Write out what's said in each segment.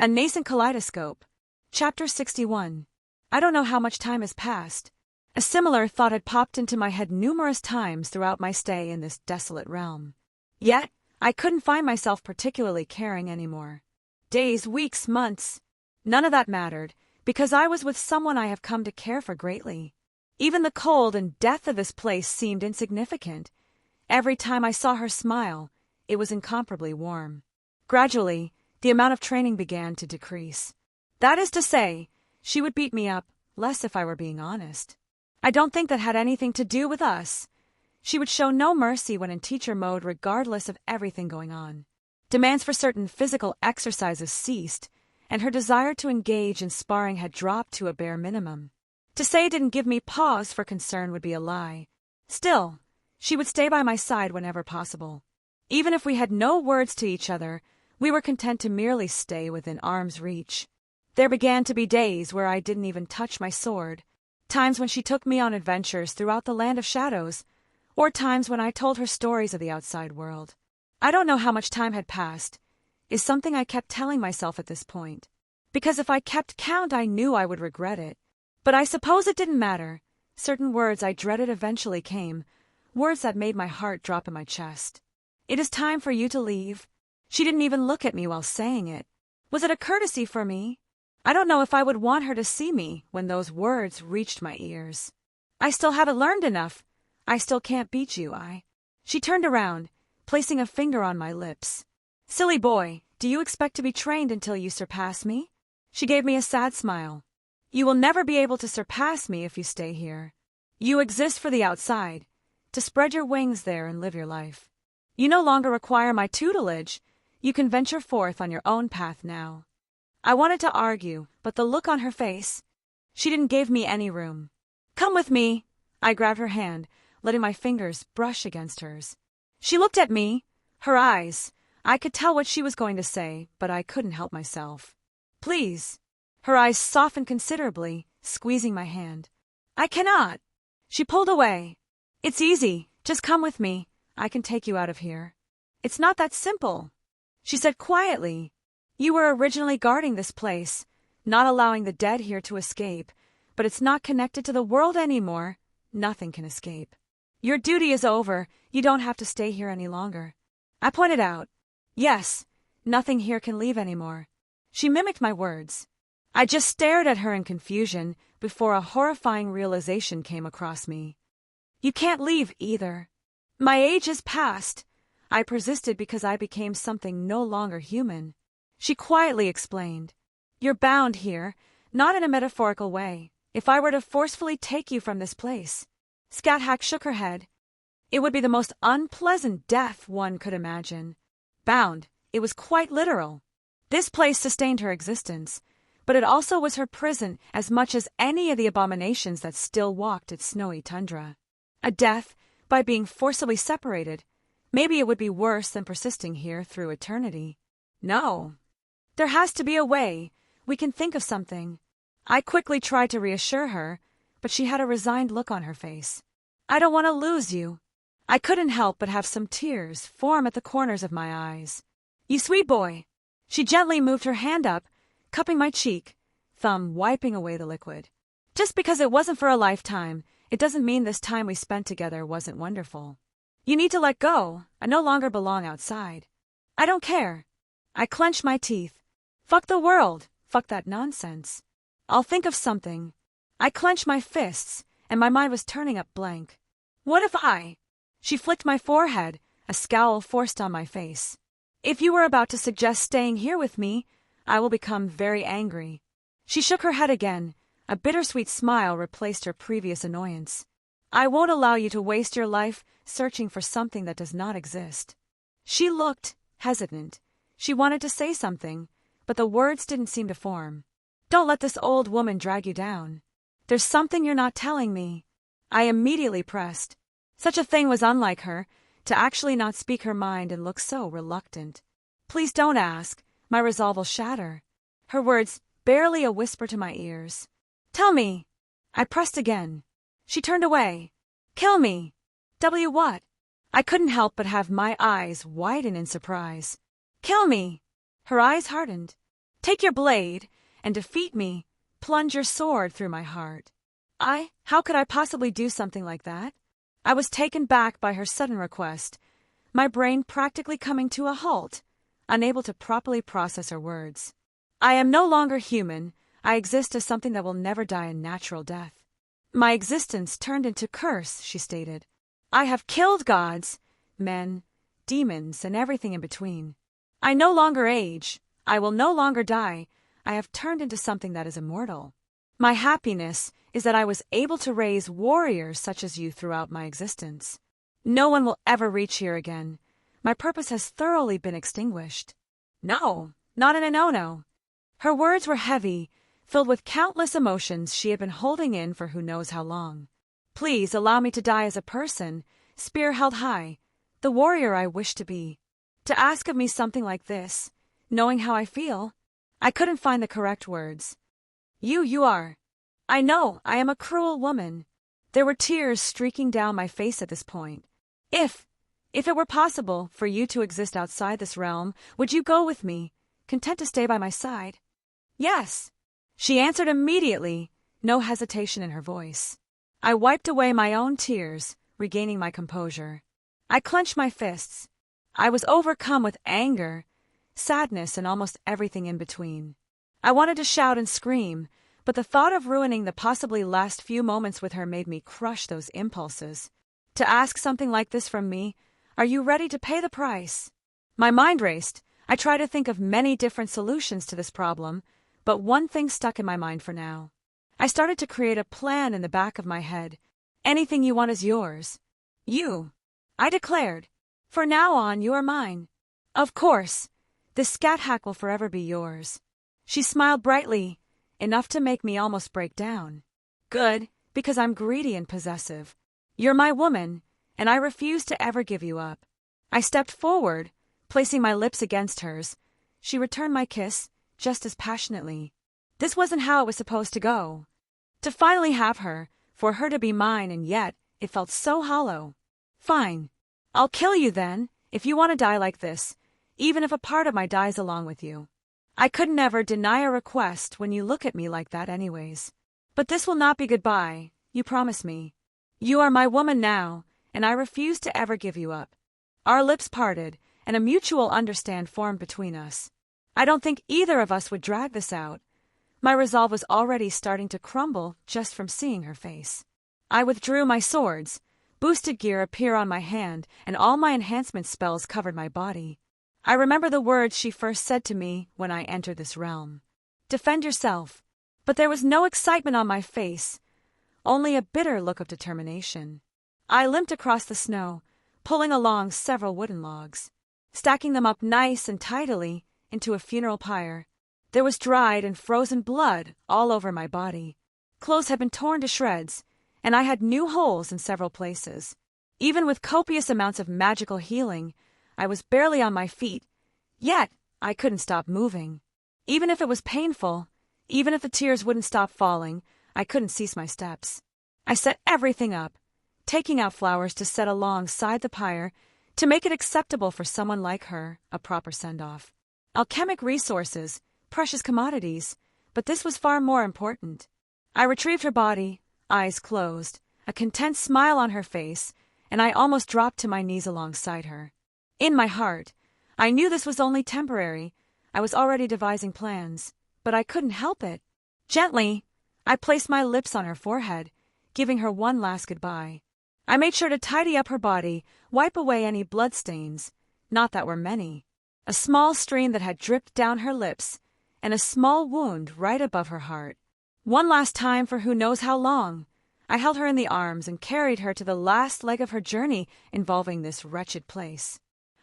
A Nascent Kaleidoscope. Chapter 61. I don't know how much time has passed. A similar thought had popped into my head numerous times throughout my stay in this desolate realm. Yet, I couldn't find myself particularly caring anymore. Days, weeks, months. None of that mattered, because I was with someone I have come to care for greatly. Even the cold and death of this place seemed insignificant. Every time I saw her smile, it was incomparably warm. Gradually, the amount of training began to decrease. That is to say, she would beat me up, less if I were being honest. I don't think that had anything to do with us. She would show no mercy when in teacher mode regardless of everything going on. Demands for certain physical exercises ceased, and her desire to engage in sparring had dropped to a bare minimum. To say it didn't give me pause for concern would be a lie. Still, she would stay by my side whenever possible. Even if we had no words to each other, we were content to merely stay within arm's reach. There began to be days where I didn't even touch my sword, times when she took me on adventures throughout the land of shadows, or times when I told her stories of the outside world. I don't know how much time had passed, is something I kept telling myself at this point. Because if I kept count, I knew I would regret it. But I suppose it didn't matter. Certain words I dreaded eventually came, words that made my heart drop in my chest. It is time for you to leave. She didn't even look at me while saying it. Was it a courtesy for me? I don't know if I would want her to see me when those words reached my ears. I still haven't learned enough. I still can't beat you, She turned around, placing a finger on my lips. Silly boy, do you expect to be trained until you surpass me? She gave me a sad smile. You will never be able to surpass me if you stay here. You exist for the outside, to spread your wings there and live your life. You no longer require my tutelage. You can venture forth on your own path now. I wanted to argue, but the look on her face, she didn't give me any room. Come with me. I grabbed her hand, letting my fingers brush against hers. She looked at me, her eyes. I could tell what she was going to say, but I couldn't help myself. Please. Her eyes softened considerably, squeezing my hand. I cannot. She pulled away. It's easy. Just come with me. I can take you out of here. It's not that simple, she said quietly. You were originally guarding this place, not allowing the dead here to escape, but it's not connected to the world anymore. Nothing can escape. Your duty is over. You don't have to stay here any longer. I pointed out. Yes, nothing here can leave anymore. She mimicked my words. I just stared at her in confusion before a horrifying realization came across me. You can't leave either. My age is past. I persisted because I became something no longer human. She quietly explained. You're bound here, not in a metaphorical way. If I were to forcefully take you from this place. Scat-Hack shook her head. It would be the most unpleasant death one could imagine. Bound, it was quite literal. This place sustained her existence, but it also was her prison as much as any of the abominations that still walked its snowy tundra. A death, by being forcibly separated, maybe it would be worse than persisting here through eternity. No. There has to be a way. We can think of something. I quickly tried to reassure her, but she had a resigned look on her face. I don't want to lose you. I couldn't help but have some tears form at the corners of my eyes. You sweet boy. She gently moved her hand up, cupping my cheek, thumb wiping away the liquid. Just because it wasn't for a lifetime, it doesn't mean this time we spent together wasn't wonderful. You need to let go. I no longer belong outside. I don't care. I clenched my teeth. Fuck the world. Fuck that nonsense. I'll think of something. I clenched my fists, and my mind was turning up blank. What if She flicked my forehead, a scowl forced on my face. If you were about to suggest staying here with me, I will become very angry. She shook her head again. A bittersweet smile replaced her previous annoyance. I won't allow you to waste your life searching for something that does not exist. She looked hesitant. She wanted to say something, but the words didn't seem to form. Don't let this old woman drag you down. There's something you're not telling me. I immediately pressed. Such a thing was unlike her, to actually not speak her mind and look so reluctant. Please don't ask. My resolve will shatter. Her words barely a whisper to my ears. Tell me. I pressed again. She turned away. Kill me. What? I couldn't help but have my eyes widen in surprise. Kill me. Her eyes hardened. Take your blade and defeat me. Plunge your sword through my heart. How could I possibly do something like that? I was taken back by her sudden request, my brain practically coming to a halt, unable to properly process her words. I am no longer human. I exist as something that will never die a natural death. My existence turned into curse, she stated. I have killed gods, men, demons, and everything in between. I no longer age. I will no longer die. I have turned into something that is immortal. My happiness is that I was able to raise warriors such as you throughout my existence. No one will ever reach here again. My purpose has thoroughly been extinguished. No, not in a no-no. Her words were heavy, filled with countless emotions she had been holding in for who knows how long. Please allow me to die as a person, spear held high, the warrior I wish to be. To ask of me something like this, knowing how I feel, I couldn't find the correct words. You are. I know, I am a cruel woman. There were tears streaking down my face at this point. If it were possible for you to exist outside this realm, would you go with me, content to stay by my side? Yes. She answered immediately, no hesitation in her voice. I wiped away my own tears, regaining my composure. I clenched my fists. I was overcome with anger, sadness, and almost everything in between. I wanted to shout and scream, but the thought of ruining the possibly last few moments with her made me crush those impulses. To ask something like this from me, are you ready to pay the price? My mind raced. I tried to think of many different solutions to this problem, but one thing stuck in my mind for now. I started to create a plan in the back of my head. Anything you want is yours. You, I declared. For now on, you are mine. Of course, this scat hack will forever be yours. She smiled brightly, enough to make me almost break down. Good, because I'm greedy and possessive. You're my woman, and I refuse to ever give you up. I stepped forward, placing my lips against hers. She returned my kiss, just as passionately. This wasn't how it was supposed to go. To finally have her, for her to be mine, and yet it felt so hollow. Fine. I'll kill you then, if you want to die like this, even if a part of my dies along with you. I could never deny a request when you look at me like that anyways. But this will not be goodbye, you promise me. You are my woman now, and I refuse to ever give you up. Our lips parted, and a mutual understand formed between us. I don't think either of us would drag this out. My resolve was already starting to crumble just from seeing her face. I withdrew my swords. Boosted gear appeared on my hand, and all my enhancement spells covered my body. I remember the words she first said to me when I entered this realm. Defend yourself. But there was no excitement on my face, only a bitter look of determination. I limped across the snow, pulling along several wooden logs, stacking them up nice and tidily into a funeral pyre. There was dried and frozen blood all over my body. Clothes had been torn to shreds, and I had new holes in several places. Even with copious amounts of magical healing, I was barely on my feet, yet I couldn't stop moving. Even if it was painful, even if the tears wouldn't stop falling, I couldn't cease my steps. I set everything up, taking out flowers to set alongside the pyre to make it acceptable for someone like her, a proper send-off. Alchemic resources, precious commodities, but this was far more important. I retrieved her body, eyes closed, a content smile on her face, and I almost dropped to my knees alongside her. In my heart, I knew this was only temporary. I was already devising plans, but I couldn't help it. Gently, I placed my lips on her forehead, giving her one last goodbye. I made sure to tidy up her body, wipe away any bloodstains, not that were many, a small stream that had dripped down her lips, and a small wound right above her heart. One last time for who knows how long, I held her in the arms and carried her to the last leg of her journey involving this wretched place.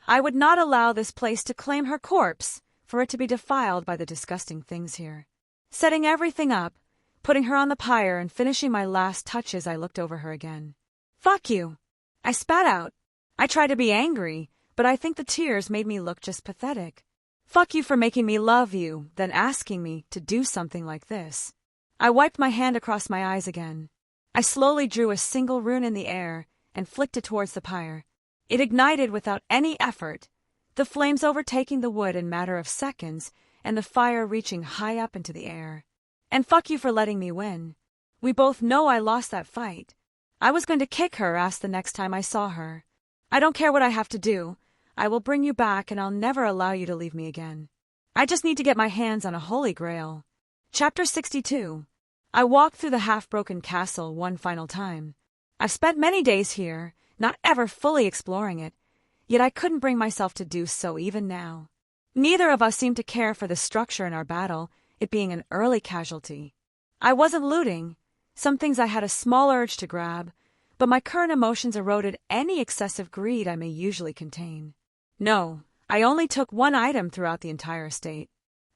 I would not allow this place to claim her corpse, for it to be defiled by the disgusting things here. Setting everything up, putting her on the pyre and finishing my last touches, I looked over her again. Fuck you. I spat out. I tried to be angry, but I think the tears made me look just pathetic. Fuck you for making me love you, then asking me to do something like this. I wiped my hand across my eyes again. I slowly drew a single rune in the air and flicked it towards the pyre. It ignited without any effort, the flames overtaking the wood in a matter of seconds, and the fire reaching high up into the air. And fuck you for letting me win. We both know I lost that fight. I was going to kick her ass the next time I saw her. I don't care what I have to do. I will bring you back and I'll never allow you to leave me again. I just need to get my hands on a holy grail. Chapter 62. I walked through the half-broken castle one final time. I've spent many days here, not ever fully exploring it, yet I couldn't bring myself to do so even now. Neither of us seemed to care for the structure in our battle, it being an early casualty. I wasn't looting. Some things I had a small urge to grab, but my current emotions eroded any excessive greed I may usually contain. No, I only took one item throughout the entire estate.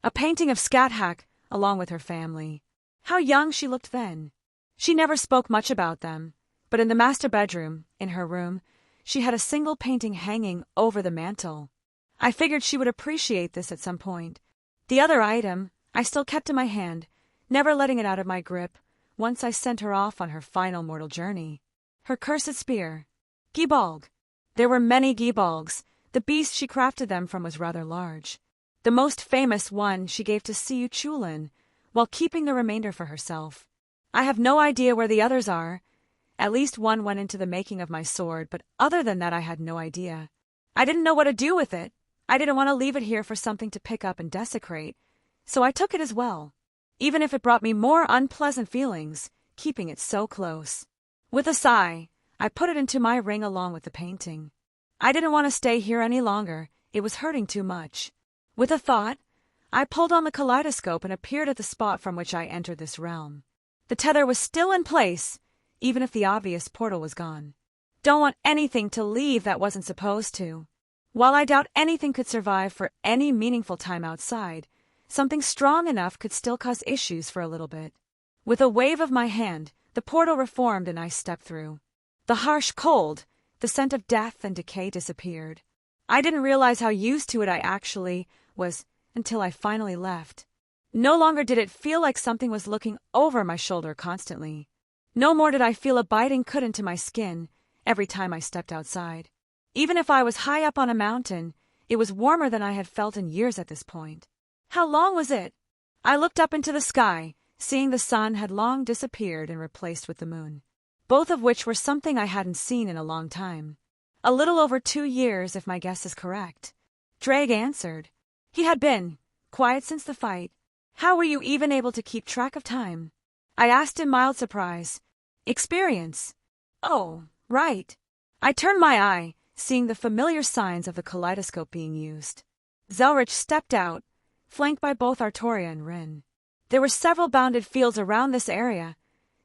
A painting of Scat Hack, along with her family. How young she looked then. She never spoke much about them, but in the master bedroom, in her room, she had a single painting hanging over the mantel. I figured she would appreciate this at some point. The other item I still kept in my hand, never letting it out of my grip, once I sent her off on her final mortal journey. Her cursed spear. Gibalg. There were many Gibalgs. The beast she crafted them from was rather large. The most famous one she gave to Siu Chulin, while keeping the remainder for herself. I have no idea where the others are. At least one went into the making of my sword, but other than that I had no idea. I didn't know what to do with it. I didn't want to leave it here for something to pick up and desecrate, so I took it as well, even if it brought me more unpleasant feelings, keeping it so close. With a sigh, I put it into my ring along with the painting. I didn't want to stay here any longer, it was hurting too much. With a thought, I pulled on the kaleidoscope and appeared at the spot from which I entered this realm. The tether was still in place, even if the obvious portal was gone. Don't want anything to leave that wasn't supposed to. While I doubt anything could survive for any meaningful time outside, something strong enough could still cause issues for a little bit. With a wave of my hand, the portal reformed and I stepped through. The harsh cold, the scent of death and decay disappeared. I didn't realize how used to it I actually was until I finally left. No longer did it feel like something was looking over my shoulder constantly. No more did I feel a biting cut into my skin every time I stepped outside. Even if I was high up on a mountain, it was warmer than I had felt in years at this point. How long was it? I looked up into the sky, seeing the sun had long disappeared and replaced with the moon, both of which were something I hadn't seen in a long time. A little over 2 years, if my guess is correct. Drake answered. He had been quiet since the fight. How were you even able to keep track of time? I asked in mild surprise. Experience. Oh, right. I turned my eye, seeing the familiar signs of the kaleidoscope being used. Zelretch stepped out, flanked by both Artoria and Rin. There were several bounded fields around this area.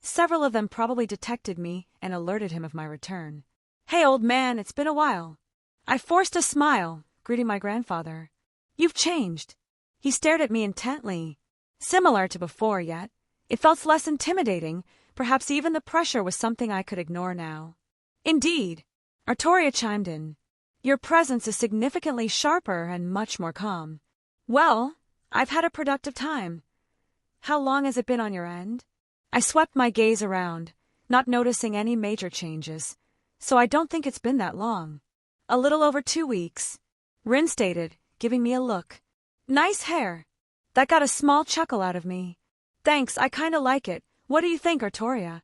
Several of them probably detected me and alerted him of my return. Hey, old man, it's been a while. I forced a smile, greeting my grandfather. You've changed. He stared at me intently. Similar to before, yet it felt less intimidating. Perhaps even the pressure was something I could ignore now. Indeed. Artoria chimed in. Your presence is significantly sharper and much more calm. Well, I've had a productive time. How long has it been on your end? I swept my gaze around, not noticing any major changes, so I don't think it's been that long. A little over 2 weeks. Rin stated, giving me a look. Nice hair. That got a small chuckle out of me. Thanks, I kinda like it. What do you think, Artoria?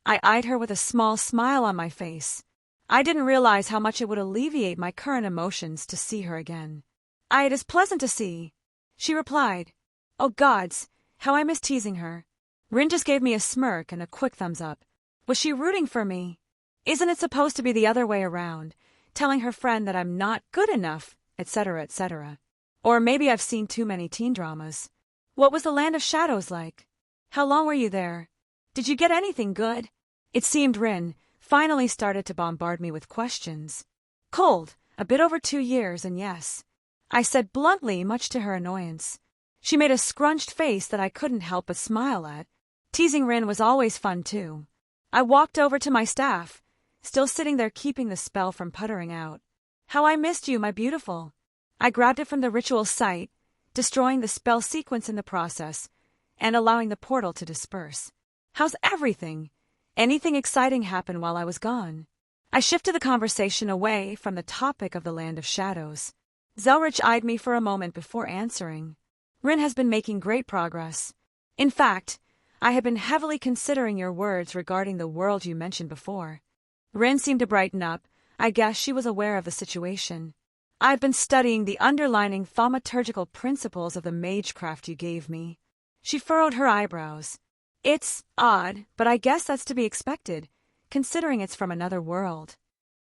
I eyed her with a small smile on my face. I didn't realize how much it would alleviate my current emotions to see her again. It is pleasant to see, she replied. Oh gods, how I miss teasing her. Rin just gave me a smirk and a quick thumbs up. Was she rooting for me? Isn't it supposed to be the other way around, telling her friend that I'm not good enough, etc., etc.? Or maybe I've seen too many teen dramas. What was the Land of Shadows like? How long were you there? Did you get anything good? It seemed Rin finally started to bombard me with questions. Cold, a bit over 2 years, and yes, I said bluntly, much to her annoyance. She made a scrunched face that I couldn't help but smile at. Teasing Rin was always fun, too. I walked over to my staff, still sitting there keeping the spell from puttering out. How I missed you, my beautiful. I grabbed it from the ritual site, destroying the spell sequence in the process, and allowing the portal to disperse. How's everything? Anything exciting happen while I was gone? I shifted the conversation away from the topic of the Land of Shadows. Zelretch eyed me for a moment before answering. Rin has been making great progress. In fact, I have been heavily considering your words regarding the world you mentioned before. Rin seemed to brighten up. I guess she was aware of the situation. I've been studying the underlying thaumaturgical principles of the magecraft you gave me. She furrowed her eyebrows. It's odd, but I guess that's to be expected, considering it's from another world.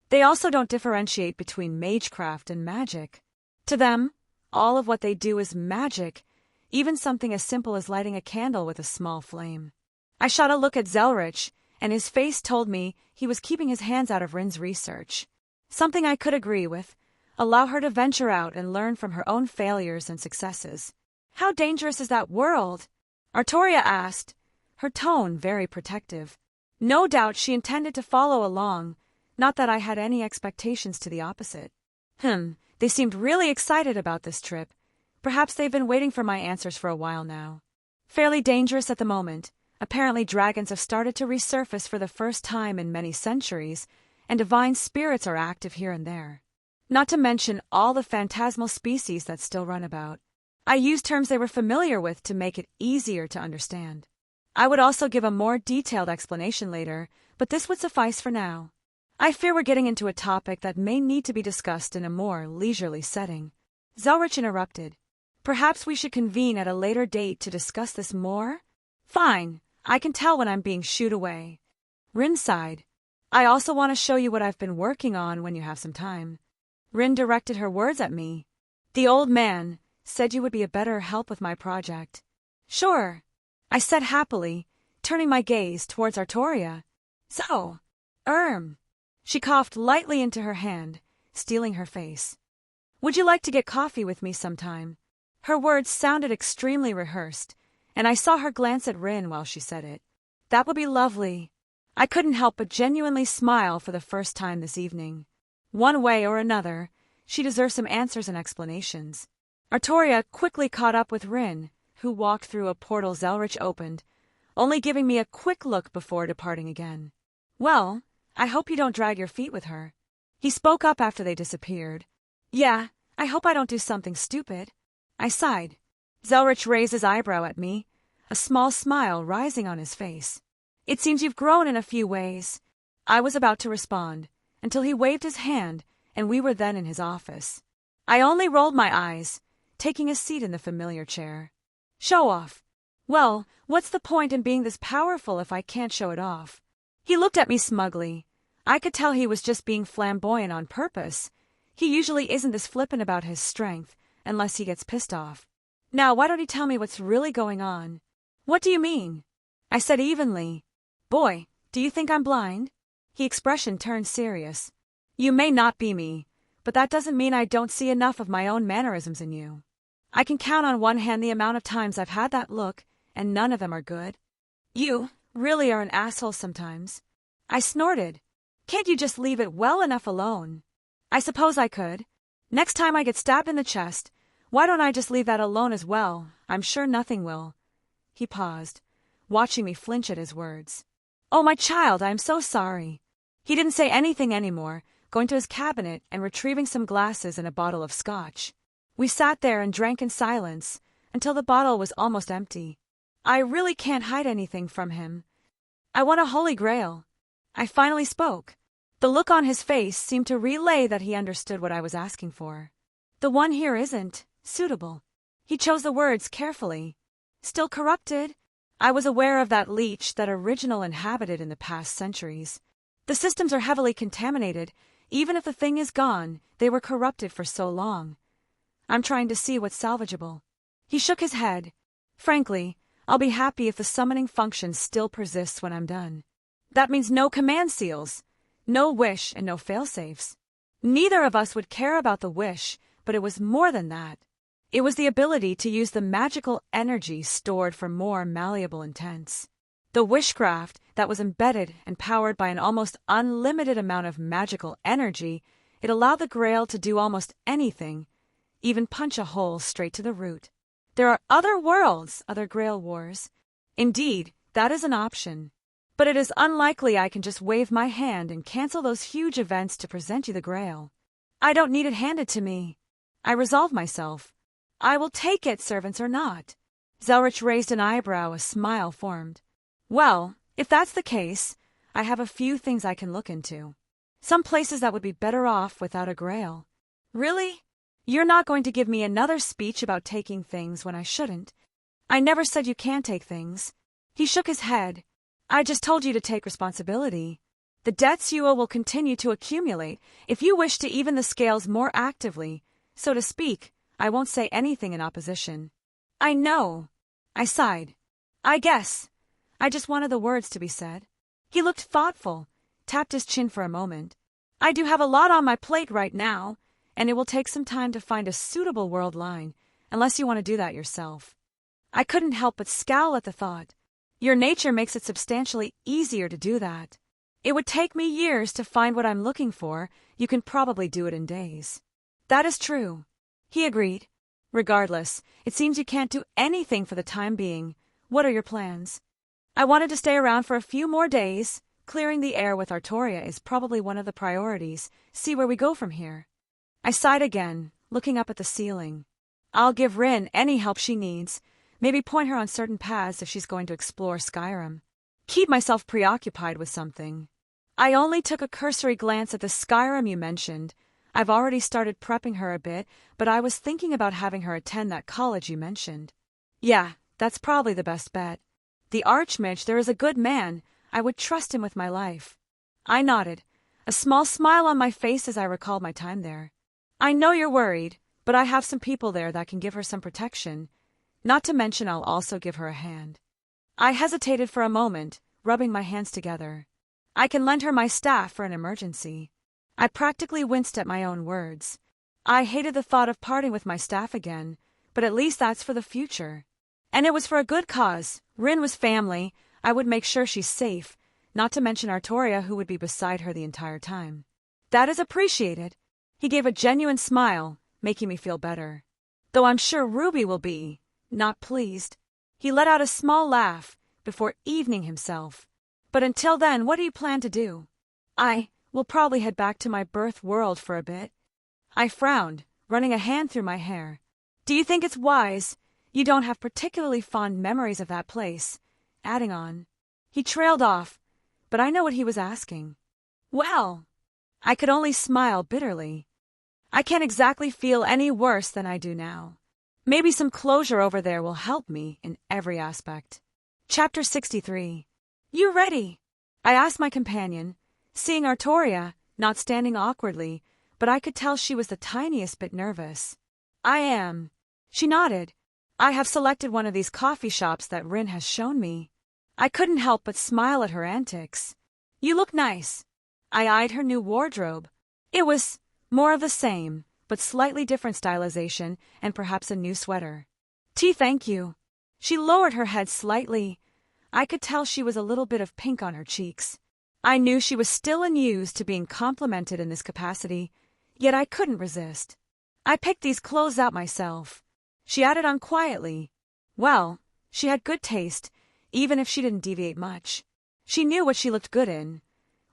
They also don't differentiate between magecraft and magic. To them, all of what they do is magic, even something as simple as lighting a candle with a small flame. I shot a look at Zelretch, and his face told me he was keeping his hands out of Rin's research. Something I could agree with. Allow her to venture out and learn from her own failures and successes. How dangerous is that world? Artoria asked, her tone very protective. No doubt she intended to follow along, not that I had any expectations to the opposite. They seemed really excited about this trip. Perhaps they've been waiting for my answers for a while now. Fairly dangerous at the moment. Apparently dragons have started to resurface for the first time in many centuries, and divine spirits are active here and there. Not to mention all the phantasmal species that still run about. I used terms they were familiar with to make it easier to understand. I would also give a more detailed explanation later, but this would suffice for now. I fear we're getting into a topic that may need to be discussed in a more leisurely setting. Zelretch interrupted. Perhaps we should convene at a later date to discuss this more? Fine, I can tell when I'm being shooed away. Rin sighed. I also want to show you what I've been working on when you have some time. Rin directed her words at me. The old man said you would be a better help with my project. Sure, I said happily, turning my gaze towards Artoria. So, She coughed lightly into her hand, stealing her face. Would you like to get coffee with me sometime? Her words sounded extremely rehearsed, and I saw her glance at Rin while she said it. That would be lovely. I couldn't help but genuinely smile for the first time this evening. One way or another, she deserves some answers and explanations. Artoria quickly caught up with Rin, who walked through a portal Zelretch opened, only giving me a quick look before departing again. Well, I hope you don't drag your feet with her. He spoke up after they disappeared. Yeah, I hope I don't do something stupid. I sighed. Zelretch raised his eyebrow at me, a small smile rising on his face. It seems you've grown in a few ways. I was about to respond, until he waved his hand, and we were then in his office. I only rolled my eyes, taking a seat in the familiar chair. Show off. Well, what's the point in being this powerful if I can't show it off? He looked at me smugly. I could tell he was just being flamboyant on purpose. He usually isn't this flippant about his strength, unless he gets pissed off. Now, why don't he tell me what's really going on? What do you mean? I said evenly. Boy, do you think I'm blind? His expression turned serious. You may not be me, but that doesn't mean I don't see enough of my own mannerisms in you. I can count on one hand the amount of times I've had that look, and none of them are good. You really are an asshole sometimes. I snorted. Can't you just leave it well enough alone? I suppose I could. Next time I get stabbed in the chest, why don't I just leave that alone as well? I'm sure nothing will. He paused, watching me flinch at his words. Oh, my child, I am so sorry. He didn't say anything anymore, going to his cabinet and retrieving some glasses and a bottle of scotch. We sat there and drank in silence until the bottle was almost empty. I really can't hide anything from him. I want a holy grail. I finally spoke. The look on his face seemed to relay that he understood what I was asking for. The one here isn't suitable. He chose the words carefully. Still corrupted? I was aware of that leech that original inhabited in the past centuries. The systems are heavily contaminated. Even if the thing is gone, they were corrupted for so long. I'm trying to see what's salvageable. He shook his head. Frankly, I'll be happy if the summoning function still persists when I'm done. That means no command seals, no wish, and no failsafes. Neither of us would care about the wish, but it was more than that. It was the ability to use the magical energy stored for more malleable intents. The wishcraft that was embedded and powered by an almost unlimited amount of magical energy, it allowed the Grail to do almost anything, even punch a hole straight to the root. There are other worlds, other Grail wars. Indeed, that is an option. But it is unlikely I can just wave my hand and cancel those huge events to present you the Grail. I don't need it handed to me. I resolve myself. I will take it, servants or not. Zelretch raised an eyebrow, a smile formed. Well, if that's the case, I have a few things I can look into. Some places that would be better off without a grail. Really? You're not going to give me another speech about taking things when I shouldn't. I never said you can't take things. He shook his head. I just told you to take responsibility. The debts you owe will continue to accumulate. If you wish to even the scales more actively, so to speak, I won't say anything in opposition. I know. I sighed. I guess. I just wanted the words to be said. He looked thoughtful, tapped his chin for a moment. I do have a lot on my plate right now, and it will take some time to find a suitable world line, unless you want to do that yourself. I couldn't help but scowl at the thought. Your nature makes it substantially easier to do that. It would take me years to find what I'm looking for. You can probably do it in days. That is true. He agreed. Regardless, it seems you can't do anything for the time being. What are your plans? I wanted to stay around for a few more days. Clearing the air with Artoria is probably one of the priorities. See where we go from here. I sighed again, looking up at the ceiling. I'll give Rin any help she needs. Maybe point her on certain paths if she's going to explore Skyrim. Keep myself preoccupied with something. I only took a cursory glance at the Skyrim you mentioned. I've already started prepping her a bit, but I was thinking about having her attend that college you mentioned. Yeah, that's probably the best bet. The Archmage there is a good man. I would trust him with my life. I nodded, a small smile on my face as I recalled my time there. I know you're worried, but I have some people there that can give her some protection. Not to mention I'll also give her a hand. I hesitated for a moment, rubbing my hands together. I can lend her my staff for an emergency. I practically winced at my own words. I hated the thought of parting with my staff again, but at least that's for the future. And it was for a good cause. Rin was family. I would make sure she's safe, not to mention Artoria, who would be beside her the entire time. That is appreciated. He gave a genuine smile, making me feel better. Though I'm sure Ruby will be not pleased. He let out a small laugh before evening himself. But until then, what do you plan to do? I will probably head back to my birth world for a bit. I frowned, running a hand through my hair. Do you think it's wise? You don't have particularly fond memories of that place. Adding on. He trailed off, but I know what he was asking. Well, I could only smile bitterly. I can't exactly feel any worse than I do now. Maybe some closure over there will help me in every aspect. Chapter 63. You ready? I asked my companion, seeing Artoria, not standing awkwardly, but I could tell she was the tiniest bit nervous. I am. She nodded. I have selected one of these coffee shops that Rin has shown me. I couldn't help but smile at her antics. You look nice. I eyed her new wardrobe. It was more of the same, but slightly different stylization and perhaps a new sweater. Thank you. She lowered her head slightly. I could tell she was a little bit of pink on her cheeks. I knew she was still unused to being complimented in this capacity, yet I couldn't resist. I picked these clothes out myself. She added on quietly. Well, she had good taste, even if she didn't deviate much. She knew what she looked good in,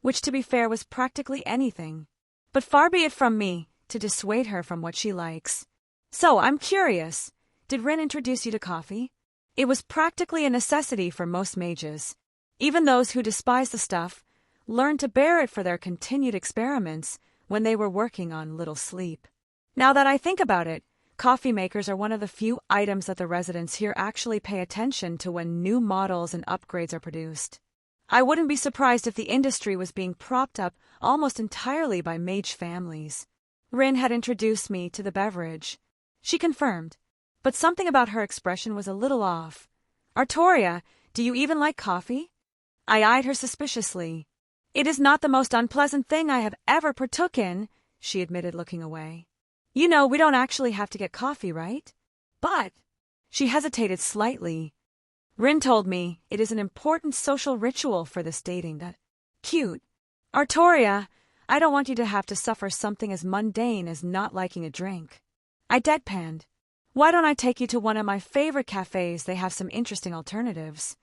which to be fair was practically anything. But far be it from me to dissuade her from what she likes. So, I'm curious. Did Rin introduce you to coffee? It was practically a necessity for most mages. Even those who despise the stuff learned to bear it for their continued experiments when they were working on little sleep. Now that I think about it, coffee makers are one of the few items that the residents here actually pay attention to when new models and upgrades are produced. I wouldn't be surprised if the industry was being propped up almost entirely by mage families. Rin had introduced me to the beverage. She confirmed, but something about her expression was a little off. Artoria, do you even like coffee? I eyed her suspiciously. It is not the most unpleasant thing I have ever partook in, she admitted, looking away. You know, we don't actually have to get coffee, right? But, she hesitated slightly. Rin told me it is an important social ritual for this dating that. Cute. Artoria, I don't want you to have to suffer something as mundane as not liking a drink. I deadpanned. Why don't I take you to one of my favorite cafes? They have some interesting alternatives.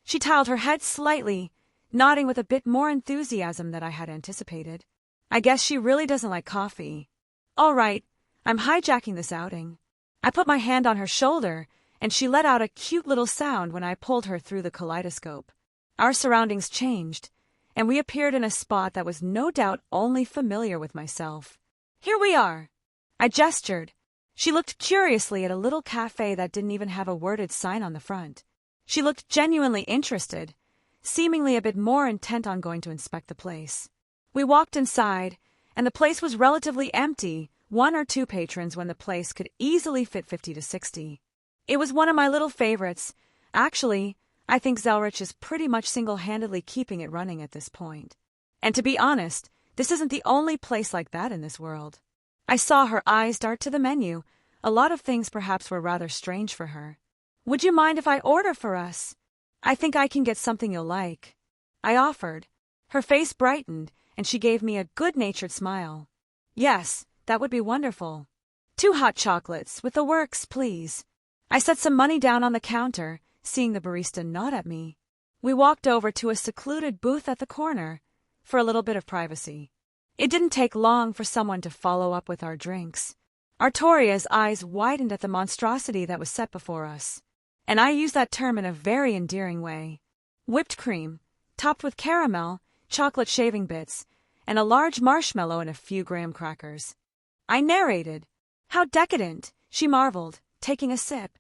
She tiled her head slightly, nodding with a bit more enthusiasm than I had anticipated. I guess she really doesn't like coffee. All right, I'm hijacking this outing. I put my hand on her shoulder, and she let out a cute little sound when I pulled her through the kaleidoscope. Our surroundings changed, and we appeared in a spot that was no doubt only familiar with myself. Here we are. I gestured. She looked curiously at a little cafe that didn't even have a worded sign on the front. She looked genuinely interested, seemingly a bit more intent on going to inspect the place. We walked inside, and the place was relatively empty, 1 or 2 patrons when the place could easily fit 50 to 60. It was one of my little favorites. Actually, I think Zelretch is pretty much single-handedly keeping it running at this point. And to be honest, this isn't the only place like that in this world. I saw her eyes dart to the menu. A lot of things perhaps were rather strange for her. Would you mind if I order for us? I think I can get something you'll like. I offered. Her face brightened, and she gave me a good-natured smile. Yes, that would be wonderful. 2 hot chocolates, with the works, please. I set some money down on the counter, seeing the barista nod at me. We walked over to a secluded booth at the corner, for a little bit of privacy. It didn't take long for someone to follow up with our drinks. Artoria's eyes widened at the monstrosity that was set before us. And I use that term in a very endearing way. Whipped cream, topped with caramel, chocolate shaving bits, and a large marshmallow and a few graham crackers. I narrated. How decadent, she marveled, taking a sip.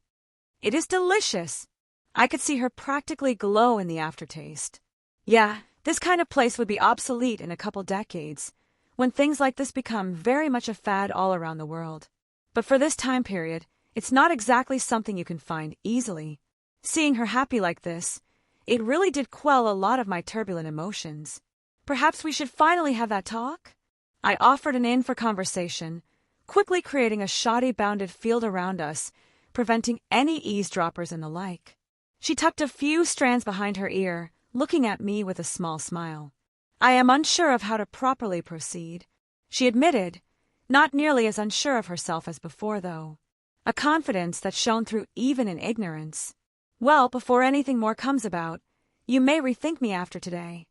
It is delicious. I could see her practically glow in the aftertaste. Yeah, this kind of place would be obsolete in a couple decades, when things like this become very much a fad all around the world. But for this time period, it's not exactly something you can find easily. Seeing her happy like this, it really did quell a lot of my turbulent emotions. Perhaps we should finally have that talk? I offered an in for conversation, quickly creating a shoddy-bounded field around us, preventing any eavesdroppers and the like. She tucked a few strands behind her ear, looking at me with a small smile. I am unsure of how to properly proceed, she admitted, not nearly as unsure of herself as before, though. A confidence that shone through even in ignorance. Well, before anything more comes about, you may rethink me after today.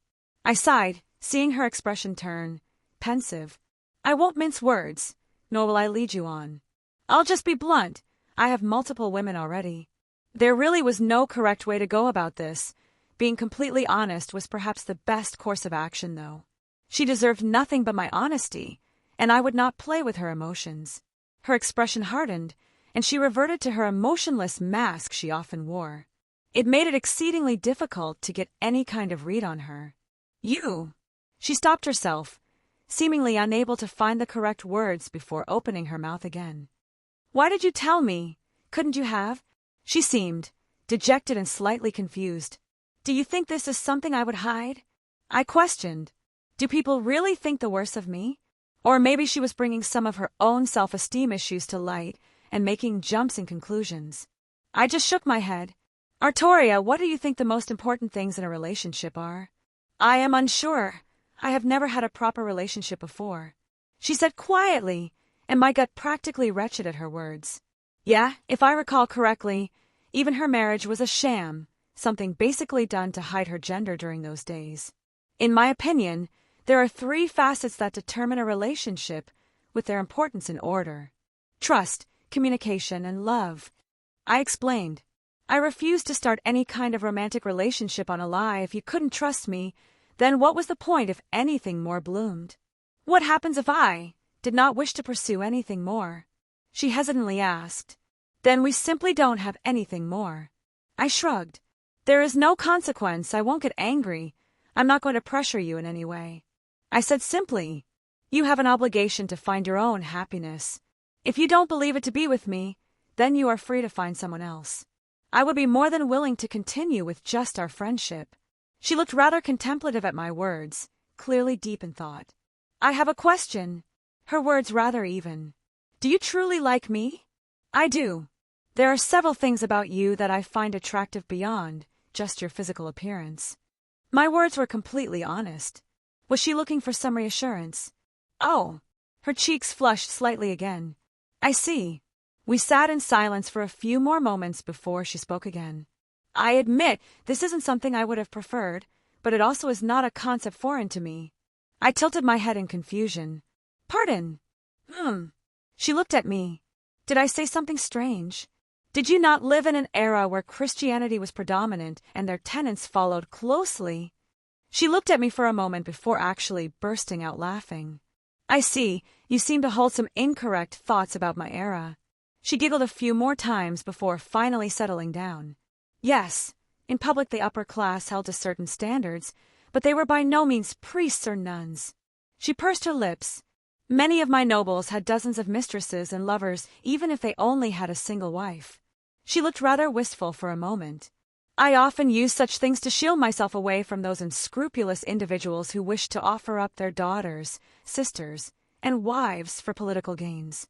I sighed, seeing her expression turn pensive. I won't mince words, nor will I lead you on. I'll just be blunt. I have multiple women already. There really was no correct way to go about this. Being completely honest was perhaps the best course of action, though. She deserved nothing but my honesty, and I would not play with her emotions. Her expression hardened, and she reverted to her emotionless mask she often wore. It made it exceedingly difficult to get any kind of read on her. You! She stopped herself, seemingly unable to find the correct words before opening her mouth again. Why did you tell me? Couldn't you have? She seemed dejected and slightly confused. Do you think this is something I would hide? I questioned. Do people really think the worst of me? Or maybe she was bringing some of her own self-esteem issues to light and making jumps in conclusions. I just shook my head. Artoria, what do you think the most important things in a relationship are? I am unsure. I have never had a proper relationship before, she said quietly, and my gut practically retched at her words. Yeah, if I recall correctly, even her marriage was a sham, something basically done to hide her gender during those days. In my opinion, there are 3 facets that determine a relationship, with their importance in order. Trust, communication, and love. I explained. I refused to start any kind of romantic relationship on a lie. If you couldn't trust me, then what was the point if anything more bloomed? What happens if I did not wish to pursue anything more? She hesitantly asked. Then we simply don't have anything more. I shrugged. There is no consequence. I won't get angry. I'm not going to pressure you in any way. I said simply, you have an obligation to find your own happiness. If you don't believe it to be with me, then you are free to find someone else. I would be more than willing to continue with just our friendship. She looked rather contemplative at my words, clearly deep in thought. I have a question. Her words rather even. Do you truly like me? I do. There are several things about you that I find attractive beyond just your physical appearance. My words were completely honest. Was she looking for some reassurance? Oh, her cheeks flushed slightly again. I see. We sat in silence for a few more moments before she spoke again. I admit this isn't something I would have preferred, but it also is not a concept foreign to me. I tilted my head in confusion. Pardon. She looked at me. Did I say something strange? Did you not live in an era where Christianity was predominant and their tenets followed closely? She looked at me for a moment before actually bursting out laughing. I see, you seem to hold some incorrect thoughts about my era. She giggled a few more times before finally settling down. Yes, in public the upper class held to certain standards, but they were by no means priests or nuns. She pursed her lips. Many of my nobles had dozens of mistresses and lovers, even if they only had a single wife. She looked rather wistful for a moment. I often use such things to shield myself away from those unscrupulous individuals who wish to offer up their daughters, sisters, and wives for political gains.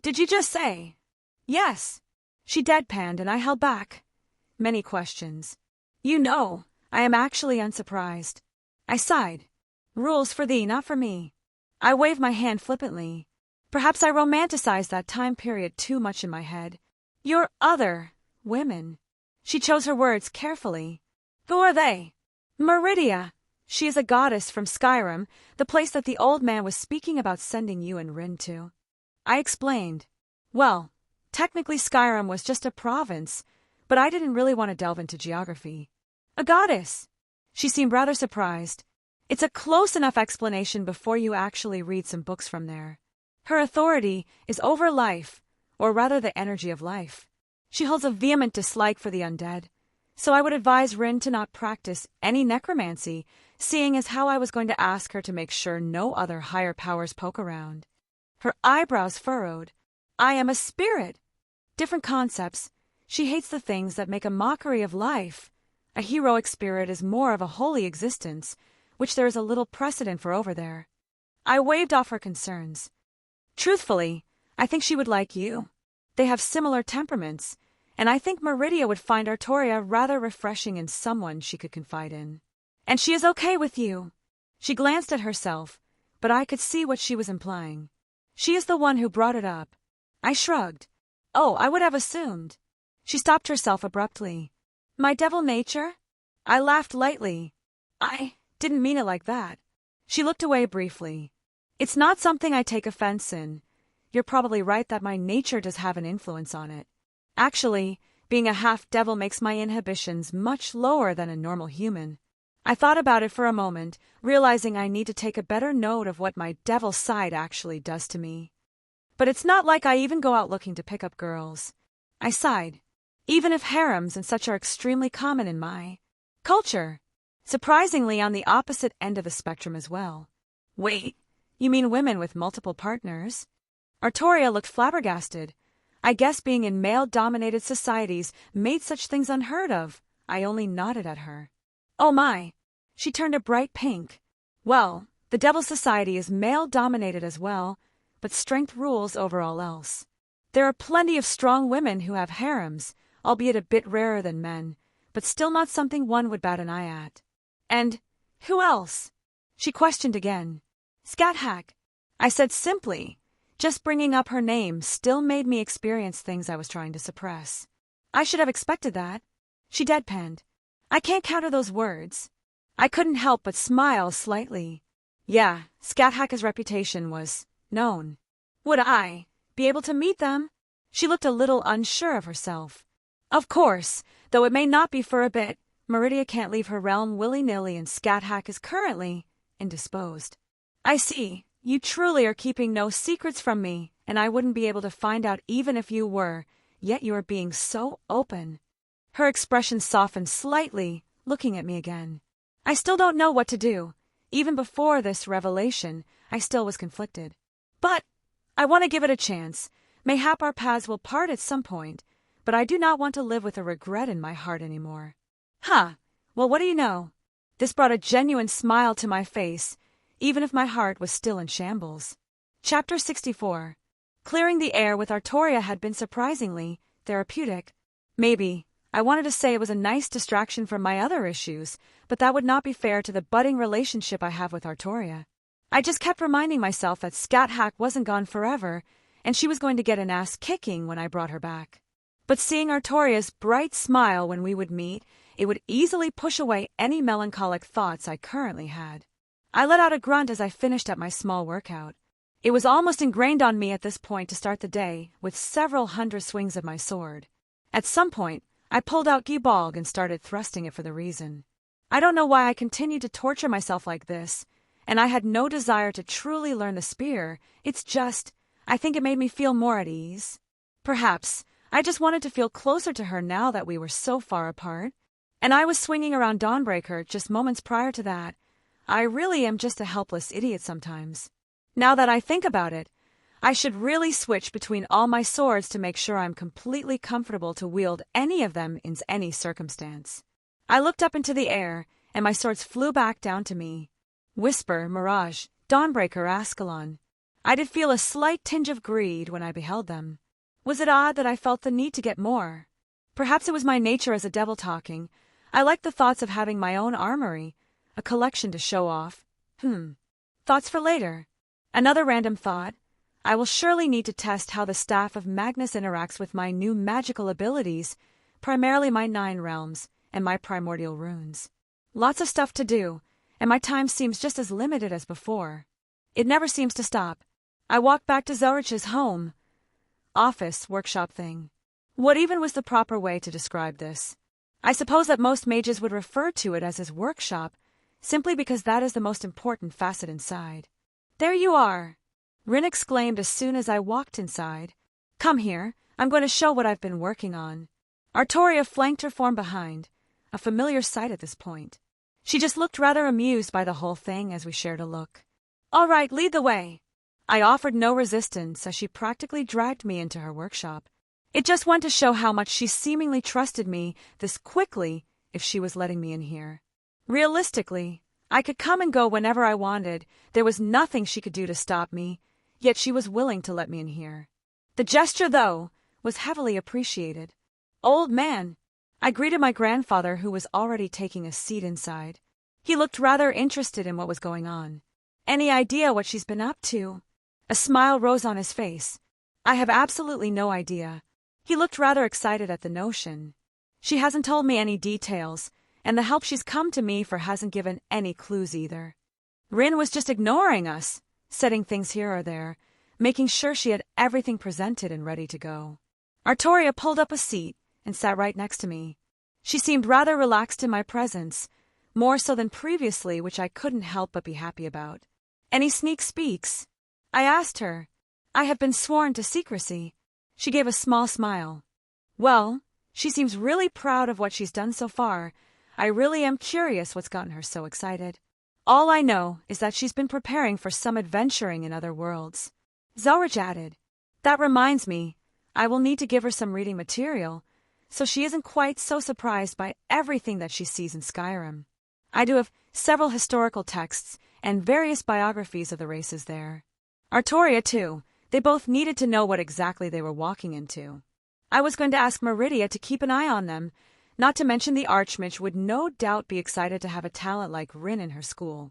Did you just say? Yes. She deadpanned and I held back many questions. You know, I am actually unsurprised. I sighed. Rules for thee, not for me. I waved my hand flippantly. Perhaps I romanticized that time period too much in my head. Your other women. She chose her words carefully. Who are they? Meridia. She is a goddess from Skyrim, the place that the old man was speaking about sending you and Rin to. I explained. Well, technically Skyrim was just a province, but I didn't really want to delve into geography. A goddess. She seemed rather surprised. It's a close enough explanation before you actually read some books from there. Her authority is over life, or rather the energy of life. She holds a vehement dislike for the undead, so I would advise Rin to not practice any necromancy, seeing as how I was going to ask her to make sure no other higher powers poke around. Her eyebrows furrowed. I am a spirit. Different concepts. She hates the things that make a mockery of life. A heroic spirit is more of a holy existence, which there is a little precedent for over there. I waved off her concerns. Truthfully, I think she would like you. They have similar temperaments, and I think Meridia would find Artoria rather refreshing and someone she could confide in. And she is okay with you. She glanced at herself, but I could see what she was implying. She is the one who brought it up. I shrugged. Oh, I would have assumed. She stopped herself abruptly. My devil nature? I laughed lightly. I didn't mean it like that. She looked away briefly. It's not something I take offense in. You're probably right that my nature does have an influence on it. Actually, being a half-devil makes my inhibitions much lower than a normal human. I thought about it for a moment, realizing I need to take a better note of what my devil side actually does to me. But it's not like I even go out looking to pick up girls. I sighed. Even if harems and such are extremely common in my culture. Surprisingly on the opposite end of the spectrum as well. Wait, you mean women with multiple partners? Artoria looked flabbergasted. I guess being in male-dominated societies made such things unheard of. I only nodded at her. Oh my! She turned a bright pink. Well, the Devil Society is male-dominated as well, but strength rules over all else. There are plenty of strong women who have harems, albeit a bit rarer than men, but still not something one would bat an eye at. And who else? She questioned again. Scat-Hack. I said simply. Just bringing up her name still made me experience things I was trying to suppress. I should have expected that. She deadpanned. I can't counter those words. I couldn't help but smile slightly. Yeah, Scat-Hack's reputation was known. Would I be able to meet them? She looked a little unsure of herself. Of course, though it may not be for a bit. Meridia can't leave her realm willy-nilly and Scat-Hack is currently indisposed. I see. You truly are keeping no secrets from me, and I wouldn't be able to find out even if you were, yet you are being so open. Her expression softened slightly, looking at me again. I still don't know what to do. Even before this revelation, I still was conflicted. But I want to give it a chance. Mayhap our paths will part at some point, but I do not want to live with a regret in my heart anymore. Huh, well, what do you know? This brought a genuine smile to my face, even if my heart was still in shambles. Chapter 64. Clearing the air with Artoria had been surprisingly therapeutic. Maybe. I wanted to say it was a nice distraction from my other issues, but that would not be fair to the budding relationship I have with Artoria. I just kept reminding myself that Scat-Hack wasn't gone forever, and she was going to get an ass kicking when I brought her back. But seeing Artoria's bright smile when we would meet, it would easily push away any melancholic thoughts I currently had. I let out a grunt as I finished up my small workout. It was almost ingrained on me at this point to start the day with several hundred swings of my sword. At some point, I pulled out Gibalg and started thrusting it for the reason. I don't know why I continued to torture myself like this, and I had no desire to truly learn the spear. It's just, I think it made me feel more at ease. Perhaps, I just wanted to feel closer to her now that we were so far apart. And I was swinging around Dawnbreaker just moments prior to that. I really am just a helpless idiot sometimes. Now that I think about it, I should really switch between all my swords to make sure I'm completely comfortable to wield any of them in any circumstance. I looked up into the air, and my swords flew back down to me. Whisper, Mirage, Dawnbreaker, Ascalon. I did feel a slight tinge of greed when I beheld them. Was it odd that I felt the need to get more? Perhaps it was my nature as a devil talking. I liked the thoughts of having my own armory, a collection to show off. Thoughts for later. Another random thought. I will surely need to test how the Staff of Magnus interacts with my new magical abilities, primarily my 9 realms and my primordial runes. Lots of stuff to do, and my time seems just as limited as before. It never seems to stop. I walked back to Zelretch's home. Office, workshop thing. What even was the proper way to describe this? I suppose that most mages would refer to it as his workshop, simply because that is the most important facet inside. There you are, Rin exclaimed as soon as I walked inside. Come here, I'm going to show what I've been working on. Artoria flanked her form behind, a familiar sight at this point. She just looked rather amused by the whole thing as we shared a look. All right, lead the way. I offered no resistance as she practically dragged me into her workshop. It just went to show how much she seemingly trusted me this quickly if she was letting me in here. Realistically, I could come and go whenever I wanted. There was nothing she could do to stop me, yet she was willing to let me in here. The gesture, though, was heavily appreciated. Old man, I greeted my grandfather, who was already taking a seat inside. He looked rather interested in what was going on. Any idea what she's been up to? A smile rose on his face. I have absolutely no idea. He looked rather excited at the notion. She hasn't told me any details, and the help she's come to me for hasn't given any clues either. Rin was just ignoring us, setting things here or there, making sure she had everything presented and ready to go. Artoria pulled up a seat and sat right next to me. She seemed rather relaxed in my presence, more so than previously, which I couldn't help but be happy about. Any sneak speaks? I asked her. I have been sworn to secrecy. She gave a small smile. Well, she seems really proud of what she's done so far. I really am curious what's gotten her so excited. All I know is that she's been preparing for some adventuring in other worlds. Zelretch added, That reminds me, I will need to give her some reading material, so she isn't quite so surprised by everything that she sees in Skyrim. I do have several historical texts and various biographies of the races there. Artoria, too. They both needed to know what exactly they were walking into. I was going to ask Meridia to keep an eye on them, not to mention the Archmage would no doubt be excited to have a talent like Rin in her school.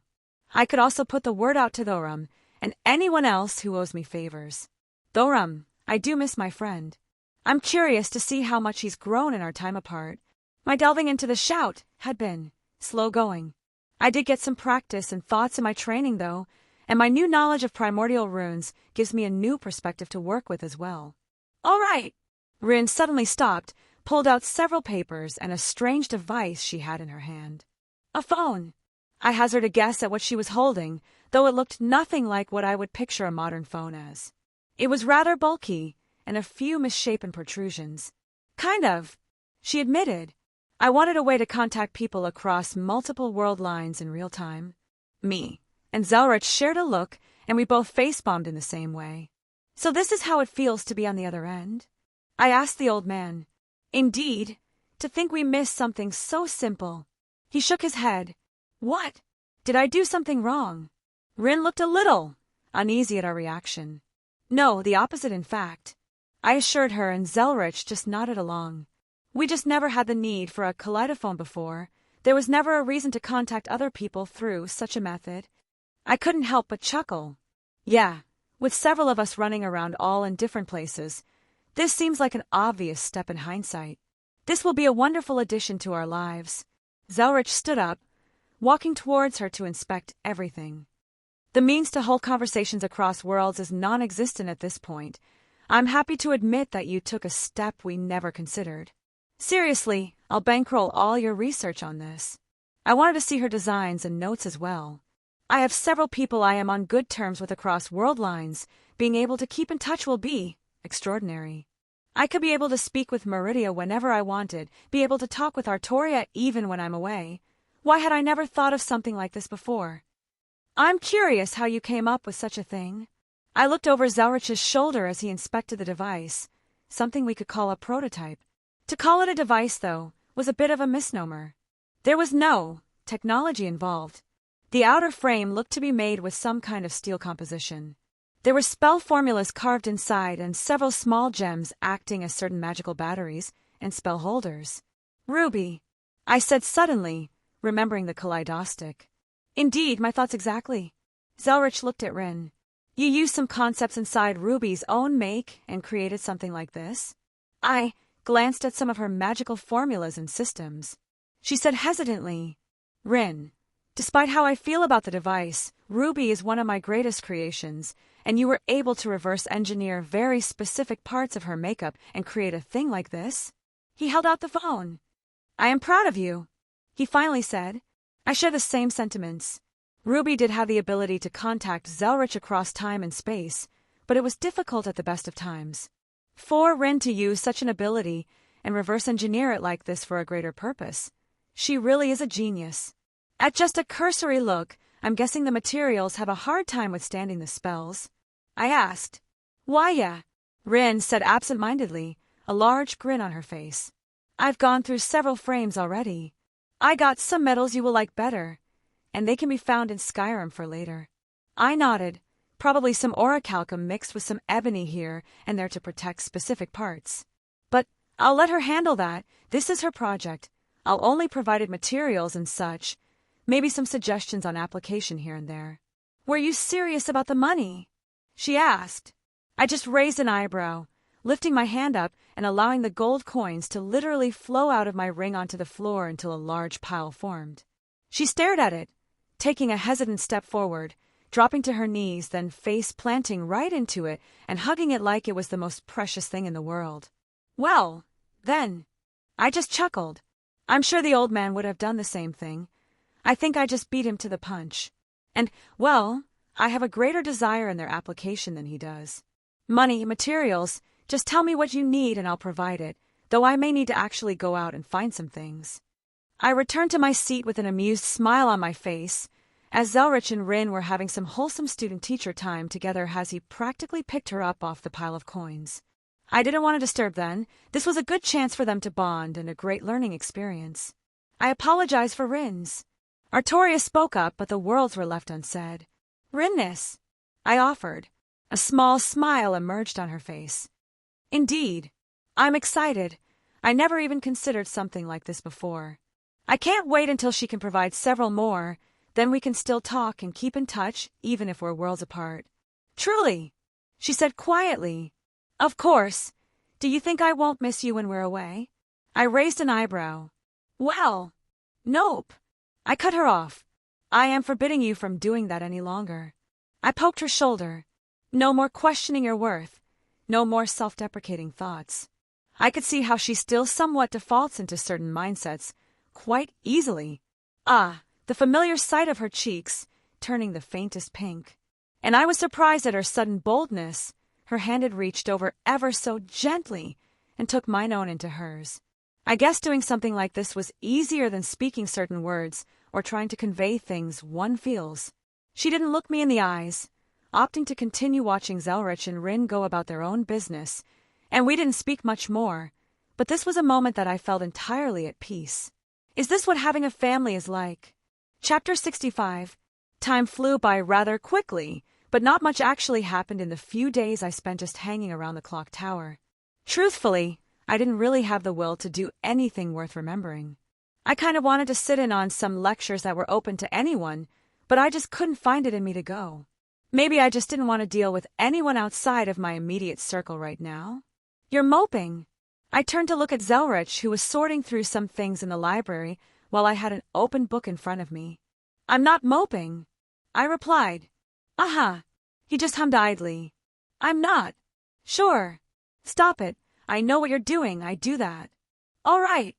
I could also put the word out to Thorum and anyone else who owes me favors. Thorum, I do miss my friend. I'm curious to see how much he's grown in our time apart. My delving into the shout had been slow going. I did get some practice and thoughts in my training, though, and my new knowledge of primordial runes gives me a new perspective to work with as well. All right. Rin suddenly stopped, pulled out several papers and a strange device she had in her hand. A phone. I hazarded a guess at what she was holding, though it looked nothing like what I would picture a modern phone as. It was rather bulky, and a few misshapen protrusions. Kind of, she admitted. I wanted a way to contact people across multiple world lines in real time. Me and Zelretch shared a look, and we both face-bombed in the same way. So this is how it feels to be on the other end? I asked the old man. Indeed, to think we missed something so simple. He shook his head. What? Did I do something wrong? Rin looked a little uneasy at our reaction. No, the opposite in fact. I assured her, and Zelretch just nodded along. We just never had the need for a kaleidophone before. There was never a reason to contact other people through such a method. I couldn't help but chuckle. Yeah, with several of us running around all in different places, this seems like an obvious step in hindsight. This will be a wonderful addition to our lives. Zelretch stood up, walking towards her to inspect everything. The means to hold conversations across worlds is non-existent at this point. I'm happy to admit that you took a step we never considered. Seriously, I'll bankroll all your research on this. I wanted to see her designs and notes as well. I have several people I am on good terms with across world lines. Being able to keep in touch will be extraordinary. I could be able to speak with Meridia whenever I wanted, be able to talk with Artoria even when I'm away. Why had I never thought of something like this before? I'm curious how you came up with such a thing. I looked over Zelretch's shoulder as he inspected the device, something we could call a prototype. To call it a device, though, was a bit of a misnomer. There was no technology involved. The outer frame looked to be made with some kind of steel composition. There were spell formulas carved inside and several small gems acting as certain magical batteries and spell holders. Ruby, I said suddenly, remembering the kaleidoscope. Indeed, my thoughts exactly. Zelretch looked at Rin. You used some concepts inside Ruby's own make and created something like this? I glanced at some of her magical formulas and systems. She said hesitantly, Rin, despite how I feel about the device, Ruby is one of my greatest creations, and you were able to reverse engineer very specific parts of her makeup and create a thing like this? He held out the phone. I am proud of you, he finally said. I share the same sentiments. Ruby did have the ability to contact Zelretch across time and space, but it was difficult at the best of times. For Rin to use such an ability and reverse engineer it like this for a greater purpose, she really is a genius. At just a cursory look, I'm guessing the materials have a hard time withstanding the spells. I asked. Why, yeah, Rin said absent-mindedly, a large grin on her face. I've gone through several frames already. I got some metals you will like better, and they can be found in Skyrim for later. I nodded, probably some orichalcum mixed with some ebony here and there to protect specific parts. But I'll let her handle that. This is her project. I'll only provide materials and such, maybe some suggestions on application here and there. Were you serious about the money? She asked. I just raised an eyebrow, lifting my hand up and allowing the gold coins to literally flow out of my ring onto the floor until a large pile formed. She stared at it, taking a hesitant step forward, dropping to her knees, then face planting right into it and hugging it like it was the most precious thing in the world. Well, then, I just chuckled. I'm sure the old man would have done the same thing. I think I just beat him to the punch. And, well, I have a greater desire in their application than he does. Money, materials, just tell me what you need and I'll provide it, though I may need to actually go out and find some things. I returned to my seat with an amused smile on my face, as Zelretch and Rin were having some wholesome student-teacher time together as he practically picked her up off the pile of coins. I didn't want to disturb them. This was a good chance for them to bond and a great learning experience. I apologized for Rin's. Artoria spoke up, but the words were left unsaid. Rinnis, I offered. A small smile emerged on her face. Indeed. I'm excited. I never even considered something like this before. I can't wait until she can provide several more, then we can still talk and keep in touch, even if we're worlds apart. Truly, she said quietly. Of course. Do you think I won't miss you when we're away? I raised an eyebrow. Well, nope. I cut her off. I am forbidding you from doing that any longer. I poked her shoulder. No more questioning your worth. No more self-deprecating thoughts. I could see how she still somewhat defaults into certain mindsets, quite easily. The familiar sight of her cheeks, turning the faintest pink. And I was surprised at her sudden boldness. Her hand had reached over ever so gently and took mine own into hers. I guess doing something like this was easier than speaking certain words or trying to convey things one feels. She didn't look me in the eyes, opting to continue watching Zelretch and Rin go about their own business, and we didn't speak much more, but this was a moment that I felt entirely at peace. Is this what having a family is like? Chapter 65. Time flew by rather quickly, but not much actually happened in the few days I spent just hanging around the clock tower. Truthfully, I didn't really have the will to do anything worth remembering. I kind of wanted to sit in on some lectures that were open to anyone, but I just couldn't find it in me to go. Maybe I just didn't want to deal with anyone outside of my immediate circle right now. You're moping. I turned to look at Zelretch, who was sorting through some things in the library while I had an open book in front of me. I'm not moping, I replied. Aha! He just hummed idly. I'm not. Sure. Stop it. I know what you're doing. I do that. All right.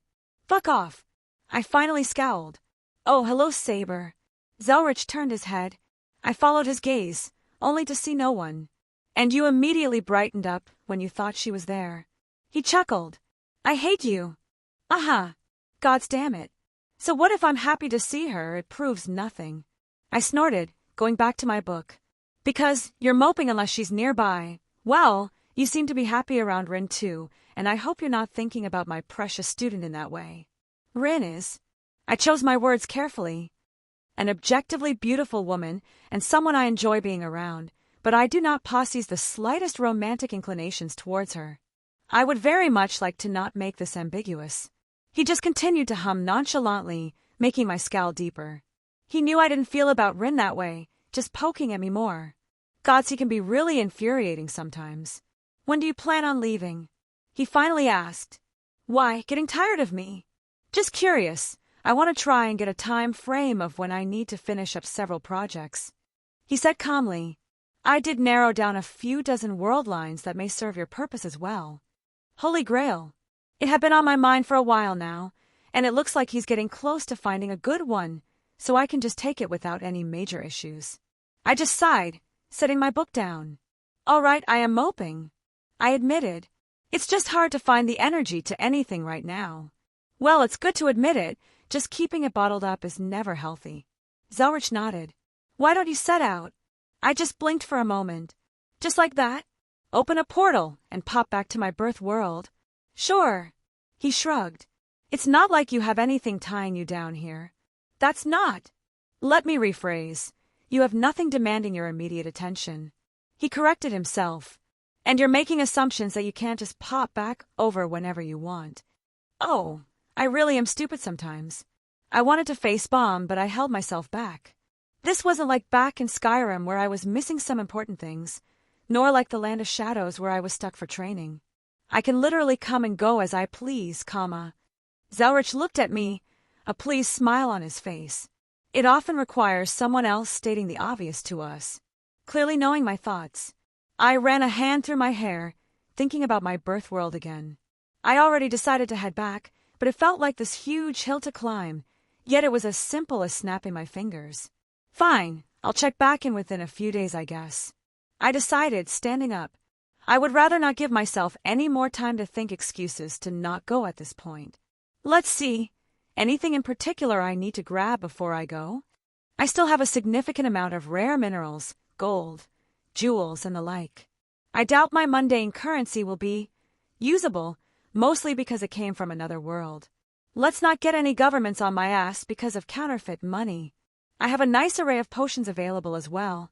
Fuck off. I finally scowled. Oh, hello, Saber. Zelretch turned his head. I followed his gaze, only to see no one. And you immediately brightened up when you thought she was there. He chuckled. I hate you. Aha. Gods damn it. So what if I'm happy to see her? It proves nothing. I snorted, going back to my book. Because you're moping unless she's nearby. Well, you seem to be happy around Rin too, and I hope you're not thinking about my precious student in that way. Rin is. I chose my words carefully. An objectively beautiful woman, and someone I enjoy being around, but I do not possess the slightest romantic inclinations towards her. I would very much like to not make this ambiguous. He just continued to hum nonchalantly, making my scowl deeper. He knew I didn't feel about Rin that way, just poking at me more. Gods, he can be really infuriating sometimes. When do you plan on leaving? He finally asked. Why, getting tired of me? Just curious. I want to try and get a time frame of when I need to finish up several projects. He said calmly, I did narrow down a few dozen world lines that may serve your purpose as well. Holy Grail. It had been on my mind for a while now, and it looks like he's getting close to finding a good one, so I can just take it without any major issues. I just sighed, setting my book down. All right, I am moping. I admitted. It's just hard to find the energy to anything right now. Well, it's good to admit it. Just keeping it bottled up is never healthy. Zelretch nodded. Why don't you set out? I just blinked for a moment. Just like that? Open a portal and pop back to my birth world. Sure. He shrugged. It's not like you have anything tying you down here. That's not. Let me rephrase. You have nothing demanding your immediate attention. He corrected himself. And you're making assumptions that you can't just pop back over whenever you want. Oh, I really am stupid sometimes. I wanted to face bomb, but I held myself back. This wasn't like back in Skyrim where I was missing some important things, nor like the Land of Shadows where I was stuck for training. I can literally come and go as I please, comma. Zelretch looked at me, a pleased smile on his face. It often requires someone else stating the obvious to us. Clearly knowing my thoughts, I ran a hand through my hair, thinking about my birth world again. I already decided to head back, but it felt like this huge hill to climb, yet it was as simple as snapping my fingers. Fine, I'll check back in within a few days, I guess. I decided, standing up. I would rather not give myself any more time to think excuses to not go at this point. Let's see. Anything in particular I need to grab before I go? I still have a significant amount of rare minerals, gold, jewels, and the like. I doubt my mundane currency will be usable, mostly because it came from another world. Let's not get any governments on my ass because of counterfeit money. I have a nice array of potions available as well.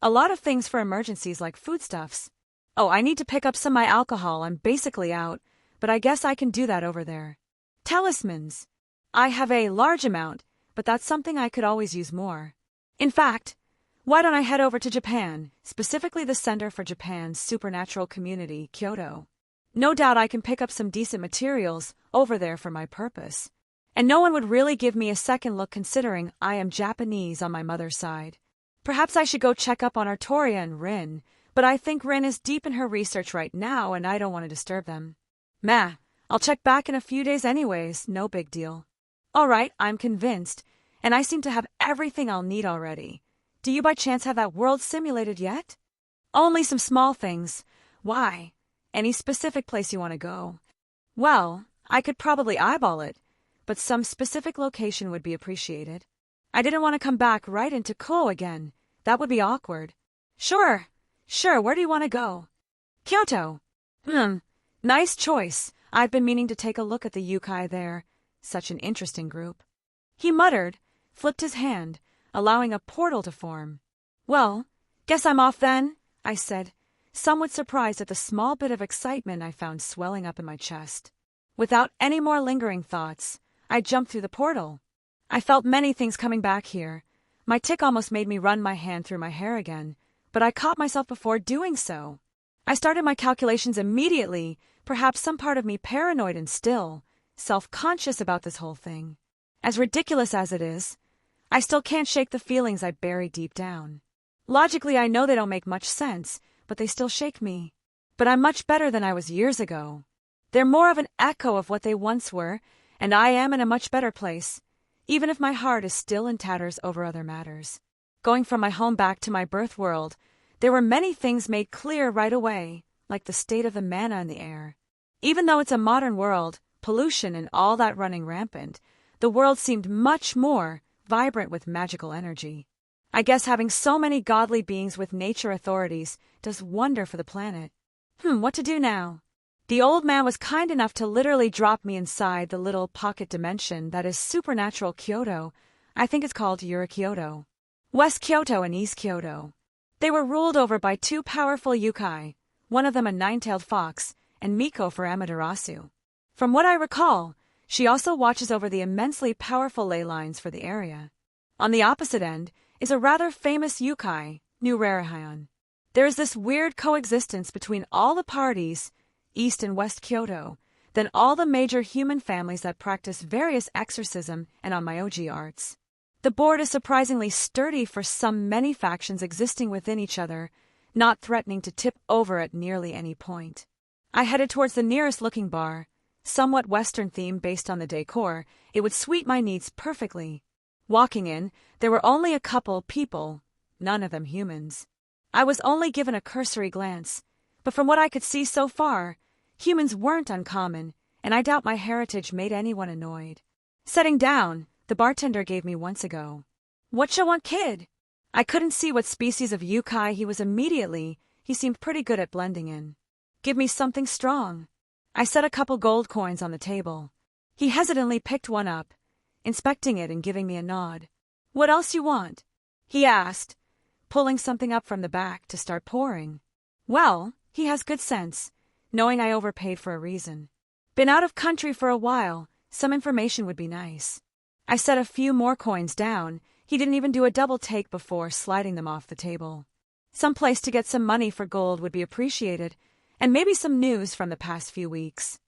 A lot of things for emergencies like foodstuffs. Oh, I need to pick up some of my alcohol. I'm basically out, but I guess I can do that over there. Talismans. I have a large amount, but that's something I could always use more. In fact, why don't I head over to Japan, specifically the Center for Japan's Supernatural Community, Kyoto? No doubt I can pick up some decent materials over there for my purpose. And no one would really give me a second look considering I am Japanese on my mother's side. Perhaps I should go check up on Artoria and Rin, but I think Rin is deep in her research right now and I don't want to disturb them. Meh, I'll check back in a few days anyways, no big deal. All right, I'm convinced, and I seem to have everything I'll need already. Do you by chance have that world simulated yet? Only some small things. Why? Any specific place you want to go? Well, I could probably eyeball it, but some specific location would be appreciated. I didn't want to come back right into Ko again. That would be awkward. Sure, where do you want to go? Kyoto. Nice choice. I've been meaning to take a look at the yokai there. Such an interesting group. He muttered, flipped his hand, allowing a portal to form. Well, guess I'm off then, I said, somewhat surprised at the small bit of excitement I found swelling up in my chest. Without any more lingering thoughts, I jumped through the portal. I felt many things coming back here. My tic almost made me run my hand through my hair again, but I caught myself before doing so. I started my calculations immediately, perhaps some part of me paranoid and still, self-conscious about this whole thing. As ridiculous as it is, I still can't shake the feelings I bury deep down. Logically, I know they don't make much sense, but they still shake me. But I'm much better than I was years ago. They're more of an echo of what they once were, and I am in a much better place, even if my heart is still in tatters over other matters. Going from my home back to my birth world, there were many things made clear right away, like the state of the manna in the air. Even though it's a modern world, pollution and all that running rampant, the world seemed much more vibrant with magical energy. I guess having so many godly beings with nature authorities does wonder for the planet. What to do now? The old man was kind enough to literally drop me inside the little pocket dimension that is supernatural Kyoto. I think it's called Kyoto. West Kyoto and East Kyoto. They were ruled over by two powerful yokai, one of them a nine-tailed fox, and Miko for Amaterasu. From what I recall, she also watches over the immensely powerful ley lines for the area. On the opposite end is a rather famous yokai, New Rarihan. There is this weird coexistence between all the parties, East and West Kyoto, then all the major human families that practice various exorcism and onmyoji arts. The board is surprisingly sturdy for some many factions existing within each other, not threatening to tip over at nearly any point. I headed towards the nearest looking bar, somewhat Western theme based on the decor. It would suit my needs perfectly. Walking in, there were only a couple people, none of them humans. I was only given a cursory glance, but from what I could see so far, humans weren't uncommon, and I doubt my heritage made anyone annoyed. Sitting down, the bartender gave me once ago. "What you want, kid?" I couldn't see what species of yokai he was immediately. He seemed pretty good at blending in. "Give me something strong." I set a couple gold coins on the table. He hesitantly picked one up, inspecting it and giving me a nod. "What else you want?" he asked, pulling something up from the back to start pouring. Well, he has good sense, knowing I overpaid for a reason. Been out of country for a while, some information would be nice. I set a few more coins down. He didn't even do a double take before sliding them off the table. Some place to get some money for gold would be appreciated, and maybe some news from the past few weeks.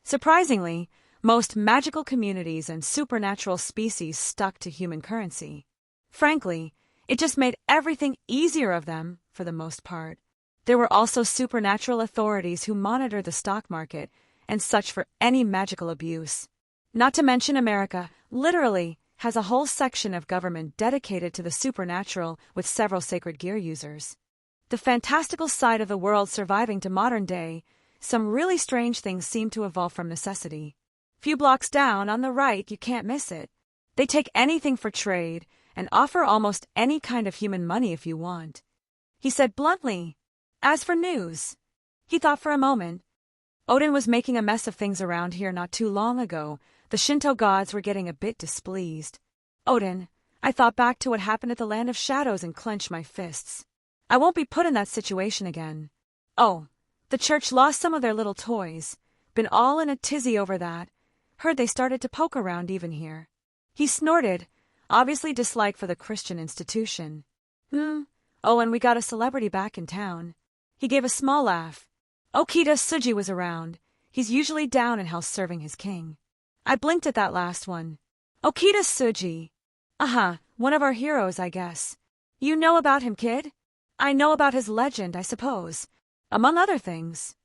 Surprisingly, most magical communities and supernatural species stuck to human currency. Frankly, it just made everything easier of them, for the most part. There were also supernatural authorities who monitored the stock market and such for any magical abuse. Not to mention America, literally, has a whole section of government dedicated to the supernatural with several sacred gear users. The fantastical side of the world surviving to modern day, some really strange things seem to evolve from necessity. Few blocks down, on the right, you can't miss it. They take anything for trade and offer almost any kind of human money if you want. He said bluntly. As for news, he thought for a moment. Odin was making a mess of things around here not too long ago. The Shinto gods were getting a bit displeased. Odin, I thought back to what happened at the Land of Shadows and clenched my fists. I won't be put in that situation again. Oh, the church lost some of their little toys. Been all in a tizzy over that. Heard they started to poke around even here. He snorted, obviously dislike for the Christian institution. Oh, and we got a celebrity back in town. He gave a small laugh. Okita Tsuji was around. He's usually down in house serving his king. I blinked at that last one. Okita Tsuji. One of our heroes, I guess. You know about him, kid? I know about his legend, I suppose. Among other things.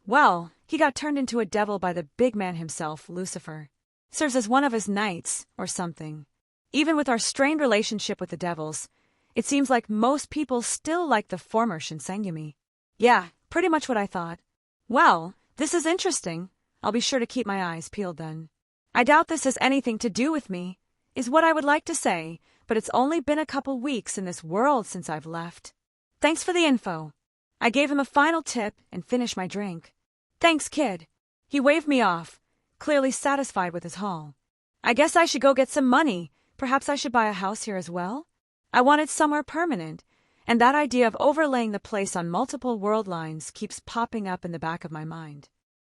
Well, he got turned into a devil by the big man himself, Lucifer. Serves as one of his knights, or something. Even with our strained relationship with the devils, it seems like most people still like the former Shinsengumi. Yeah, pretty much what I thought. Well, this is interesting. I'll be sure to keep my eyes peeled then. I doubt this has anything to do with me, is what I would like to say, but it's only been a couple weeks in this world since I've left. Thanks for the info. I gave him a final tip and finished my drink. Thanks, kid. He waved me off, clearly satisfied with his haul. I guess I should go get some money. Perhaps I should buy a house here as well? I wanted somewhere permanent, and that idea of overlaying the place on multiple world lines keeps popping up in the back of my mind.